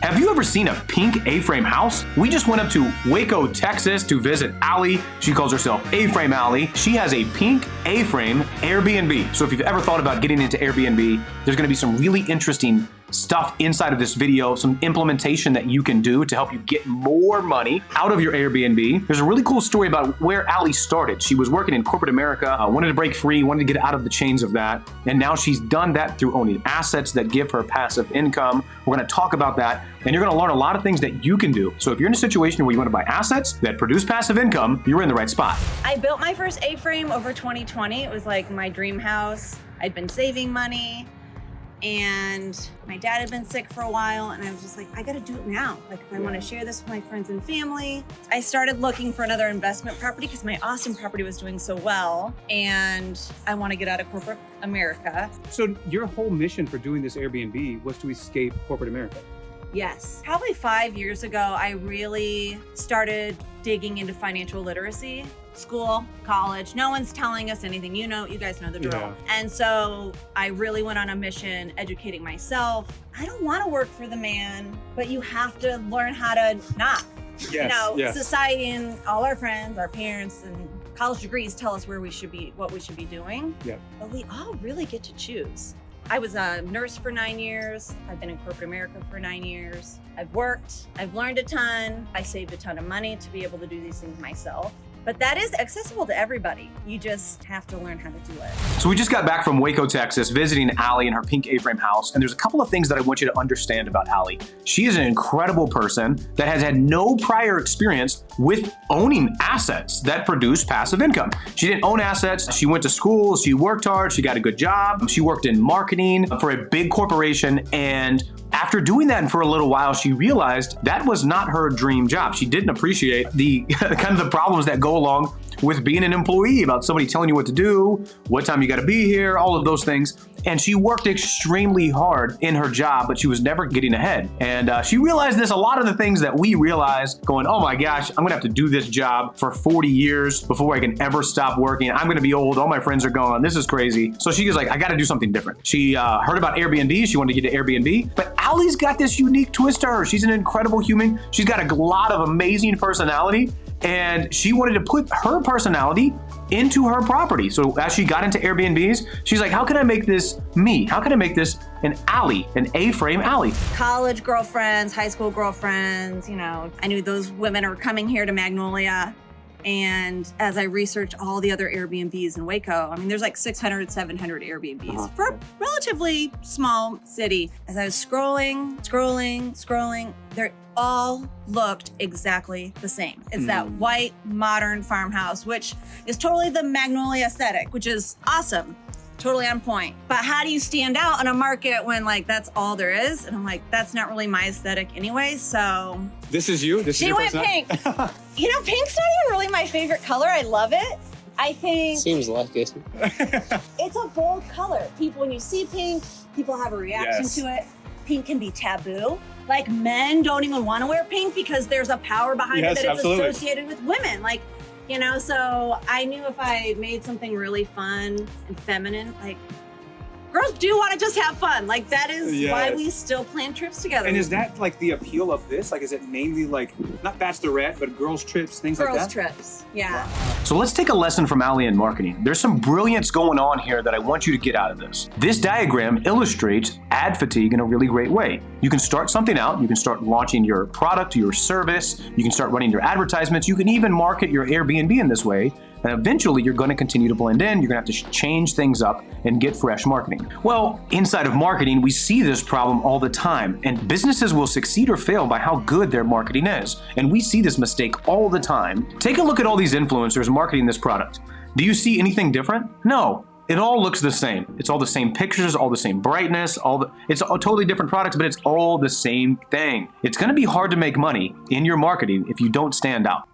Have you ever seen a pink A-frame house? We just went up to Waco, Texas to visit Allie. She calls herself A-frame Allie. She has a pink A-frame Airbnb. So if you've ever thought about getting into Airbnb, there's gonna be some really interesting stuff inside of this video, some implementation that you can do to help you get more money out of your Airbnb. There's a really cool story about where Allie started. She was working in corporate America, wanted to break free, wanted to get out of the chains of that, and now she's done that through owning assets that give her passive income. We're gonna talk about that, and you're gonna learn a lot of things that you can do. So if you're in a situation where you wanna buy assets that produce passive income, you're in the right spot. I built my first A-frame over 2020. It was like my dream house. I'd been saving money, and my dad had been sick for a while, and I was just like, I gotta do it now. Like, if I wanna share this with my friends and family. I started looking for another investment property because my Austin property was doing so well, and I wanna get out of corporate America. So your whole mission for doing this Airbnb was to escape corporate America? Yes. Probably 5 years ago, I really started digging into financial literacy. School, college, no one's telling us anything. You guys know the drill. Yeah. And so I really went on a mission educating myself. I don't want to work for the man, but you have to learn how to not. Yes, Society and all our friends, our parents, and college degrees tell us where we should be, what we should be doing. Yeah. But we all really get to choose. I was a nurse for 9 years. I've been in corporate America for 9 years. I've worked, I've learned a ton. I saved a ton of money to be able to do these things myself. But that is accessible to everybody. You just have to learn how to do it. So we just got back from Waco, Texas, visiting Allie in her pink A-frame house, and there's a couple of things that I want you to understand about Allie. She is an incredible person that has had no prior experience with owning assets that produce passive income. She didn't own assets. She went to school. She worked hard. She got a good job. She worked in marketing for a big corporation, and after doing that for a little while, she realized that was not her dream job. She didn't appreciate the kind of the problems that go along with being an employee, about somebody telling you what to do, what time you got to be here, all of those things. And she worked extremely hard in her job, but she was never getting ahead. And she realized this, a lot of the things that we realize, going, oh my gosh, I'm gonna have to do this job for 40 years before I can ever stop working. I'm gonna be old, all my friends are gone, this is crazy. So she was like, I gotta do something different. She heard about Airbnb, she wanted to get to Airbnb, but Allie's got this unique twist to her. She's an incredible human. She's got a lot of amazing personality, and she wanted to put her personality into her property. So as she got into Airbnbs, she's like, how can I make this me? How can I make this an Allie, an A-frame Allie? College girlfriends, high school girlfriends, I knew those women are coming here to Magnolia. And as I researched all the other Airbnbs in Waco, there's like 600, 700 Airbnbs for a relatively small city. As I was scrolling, they all looked exactly the same. It's that white, modern farmhouse, which is totally the Magnolia aesthetic, which is awesome. Totally on point. But how do you stand out in a market when that's all there is? And I'm like, that's not really my aesthetic anyway, so. This is you? This is she your went pink. Pink's not even really my favorite color. I love it. I think. Seems like it. It's a bold color. When you see pink, people have a reaction to it. Pink can be taboo. Like, men don't even want to wear pink because there's a power behind it that it's associated with women. So I knew if I made something really fun and feminine, girls do want to just have fun. That is why we still plan trips together. And is that the appeal of this? Is it mainly not bachelorette, but girls trips, things like that? Girls trips, yeah. Wow. So let's take a lesson from Allie in marketing. There's some brilliance going on here that I want you to get out of this. This diagram illustrates ad fatigue in a really great way. You can start something out, you can start launching your product, your service, you can start running your advertisements, you can even market your Airbnb in this way. And eventually you're going to continue to blend in, you're going to have to change things up and get fresh marketing. Well, inside of marketing, we see this problem all the time, and businesses will succeed or fail by how good their marketing is. And we see this mistake all the time. Take a look at all these influencers marketing this product. Do you see anything different? No. It all looks the same. It's all the same pictures, all the same brightness, it's a totally different products, but it's all the same thing. It's gonna be hard to make money in your marketing if you don't stand out.